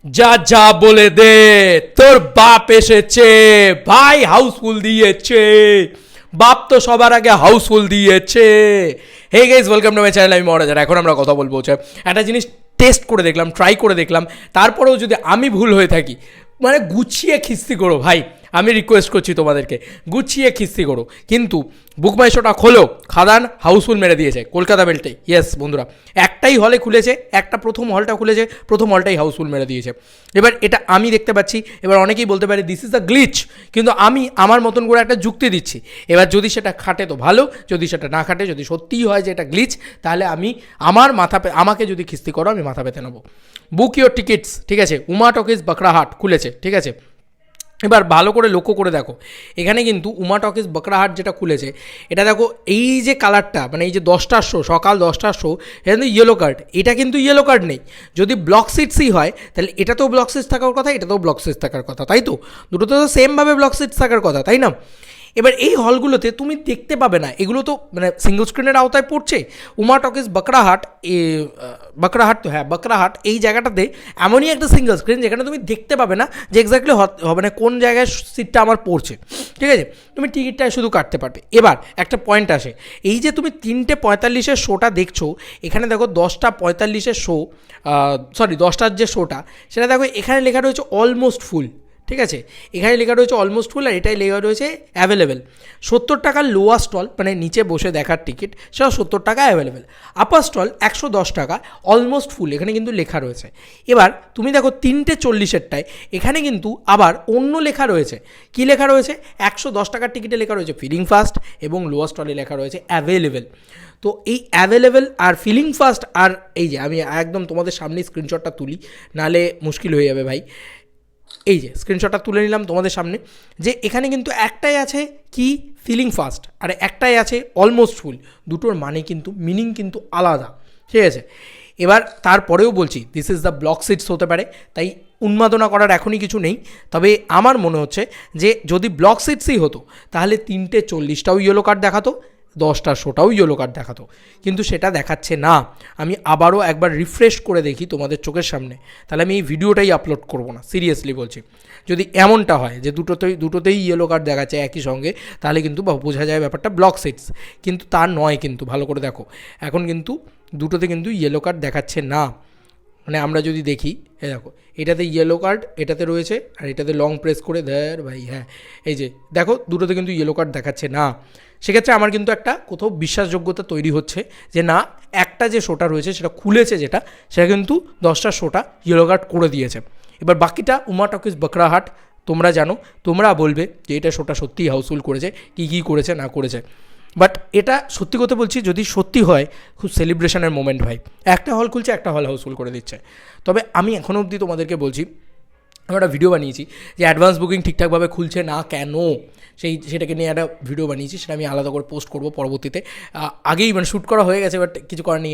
যা যা বলে দে, তোর বাপ এসেছে ভাই, হাউসফুল দিয়েছে। বাপ তো সবার আগে হাউসফুল দিয়েছে। Hey guys, welcome to my channel. আমি মহারাজার। এখন আমরা কথা বলবো হচ্ছে একটা জিনিস টেস্ট করে দেখলাম, ট্রাই করে দেখলাম, তারপরেও যদি আমি ভুল হয়ে থাকি, মানে গুছিয়ে খিস্তি করো ভাই, আমি রিকোয়েস্ট করছি তোমাদেরকে, গুছিয়ে খিস্তি করো। কিন্তু বুক মাই শোটা খোলো, খাদান হাউসফুল মেরে দিয়েছে কলকাতা বেল্টে। ইয়েস বন্ধুরা, একটাই হলে খুলেছে, একটা প্রথম হলটা খুলেছে, প্রথম হলটাই হাউসফুল মেরে দিয়েছে। এবার এটা আমি দেখতে পাচ্ছি। এবার অনেকেই বলতে পারে দিস ইজ দ্য গ্লিচ, কিন্তু আমি আমার মতন করে একটা যুক্তি দিচ্ছি। এবার যদি সেটা খাটে তো ভালো, যদি সেটা না খাটে, যদি সত্যিই হয় যে এটা গ্লিচ, তাহলে আমি আমার আমাকে যদি খিস্তি করো আমি মাথা পেতে নেবো। বুক ইয়োর টিকিটস, ঠিক আছে। উমা টকিজ বাকরাহাট খুলেছে, ঠিক আছে। এবার ভালো করে লক্ষ্য করে দেখো, এখানে কিন্তু উমা টকিজ বকরাহাট যেটা খুলেছে, এটা দেখো এই যে কালারটা, মানে এই যে 10টার শো, সকাল 10টার শো, এটা কিন্তু ইয়েলো কার্ড। এটা কিন্তু ইয়েলো কার্ড নেই। যদি ব্লক সিটসই হয় তাহলে এটাতেও ব্লক সিটস থাকার কথা, এটাতেও ব্লক সিটস থাকার কথা, তাই তো? দুটোতে তো সেমভাবে ব্লক সিটস থাকার কথা, তাই না? এবার এই হলগুলোতে তুমি দেখতে পাবে না, এগুলো তো মানে সিঙ্গল স্ক্রিনের আওতায় পড়ছে। উমা টকিজ বকরাহাট, বকরাহাট তো হ্যাঁ বকরাহাট, এই জায়গাটাতে এমনই একটা সিঙ্গল স্ক্রিন যেখানে তুমি দেখতে পাবে না যে এক্স্যাক্টলি মানে কোন জায়গায় সিটটা আমার পড়ছে, ঠিক আছে। তুমি টিকিটটা শুধু কাটতে পারবে। এবার একটা পয়েন্ট আসে, এই যে তুমি 3:45 শোটা দেখছো, এখানে দেখো 10:45 শো, সরি 10টার যে শোটা, সেটা দেখো এখানে লেখা রয়েছে অলমোস্ট ফুল, ঠিক আছে। এখানে লেখা রয়েছে অলমোস্ট ফুল, আর এটাই লেখা রয়েছে অ্যাভেলেবেল। 70 টাকার লোয়ার স্টল, মানে নিচে বসে দেখার টিকিট, সেটা 70 টাকা অ্যাভেলেবেল। আপার স্টল 110 টাকা, অলমোস্ট ফুল, এখানে কিন্তু লেখা রয়েছে। এবার তুমি দেখো 3:40টায় এখানে কিন্তু আবার অন্য লেখা রয়েছে। কি লেখা রয়েছে? 110 টাকার টিকিটে লেখা রয়েছে ফিলিং ফাস্ট, এবং লোয়ার স্টলে লেখা রয়েছে অ্যাভেলেবেল। তো এই অ্যাভেলেবেল আর ফিলিং ফাস্ট, আর এই যে আমি একদম তোমাদের সামনে স্ক্রিনশটটা তুলি, নাহলে মুশকিল হয়ে যাবে ভাই। এই যে স্ক্রিনশটটা তুলে নিলাম তোমাদের সামনে, যে এখানে কিন্তু একটাই আছে কি ফিলিং ফাস্ট, আর একটাই আছে অলমোস্ট ফুল। দুটোর মানে কিন্তু মিনিং কিন্তু আলাদা, ঠিক আছে। এবার তারপরেও বলছি this is the block seats হতে পারে, তাই উন্মাদনা করার এখনই কিছু নেই। তবে আমার মনে হচ্ছে যে যদি ব্লক সিটসই হতো তাহলে 3:40টাও ইয়েলো কার্ড দেখাতো, 10টার শোটাও ইয়েলো কার্ড দেখাতো, কিন্তু সেটা দেখাচ্ছে না। আমি আবারও একবার রিফ্রেশ করে দেখি তোমাদের চোখের সামনে, তাহলে আমি এই ভিডিওটাই আপলোড করব না, সিরিয়াসলি বলছি। যদি এমনটা হয় যে দুটোতেই ইয়েলো কার্ড দেখাচ্ছে একই সঙ্গে, তাহলে কিন্তু বোঝা যায় ব্যাপারটা ব্লক সিটস, কিন্তু তা নয়। কিন্তু ভালো করে দেখো, এখন কিন্তু দুটোতে কিন্তু ইয়েলো কার্ড দেখাচ্ছে না। মানে আমরা যদি দেখি, এ দেখো এটাতে ইয়েলো কার্ড, এটাতে রয়েছে, আর এটাতে লং প্রেস করে দেয় ভাই, হ্যাঁ এই যে দেখো দুটোতে কিন্তু ইয়েলো কার্ড দেখাচ্ছে না। সেক্ষেত্রে আমার কিন্তু একটা কোথাও বিশ্বাসযোগ্যতা তৈরি হচ্ছে যে না, একটা যে শোটা রয়েছে সেটা খুলেছে, সেটা কিন্তু 10টার শোটা ইয়েলো কার্ড করে দিয়েছে। এবার বাকিটা উমা টকিজ বকরাহাট, তোমরা জানো, তোমরা বলবে যে এটা শোটা সত্যিই হাউসফুল করেছে, কী করেছে না করেছে। বাট এটা সত্যি কথা বলছি, যদি সত্যি হয় খুব সেলিব্রেশনের মোমেন্ট ভাই। একটা হল খুলছে, একটা হল হাউসফুল করে দিচ্ছে। তবে আমি এখনও অবধি তোমাদেরকে বলছি, আমি একটা ভিডিও বানিয়েছি যে অ্যাডভান্স বুকিং ঠিকঠাকভাবে খুলছে না কেন, সেটাকে নিয়ে একটা ভিডিও বানিয়েছি, সেটা আমি আলাদা করে পোস্ট করব পরবর্তীতে। আগেই মানে শ্যুট করা হয়ে গেছে, বাট কিছু করার নেই,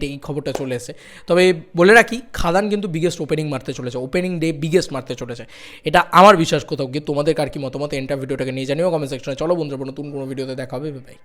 এই খবরটা চলে এসেছে। তবে বলে রাখি, খাদান কিন্তু বিগেস্ট ওপেনিং মারতে চলেছে, ওপেনিং ডে বিগেস্ট মারতে চলেছে, এটা আমার বিশ্বাস। কোথাও গিয়ে তোমাদের কার কি মতামত, এন্টার ভিডিওটাকে নিয়ে জানিও কমেন্ট সেকশনে। চলো বন্ধুরা, নতুন কোনো ভিডিওতে দেখা হবে, ভাই।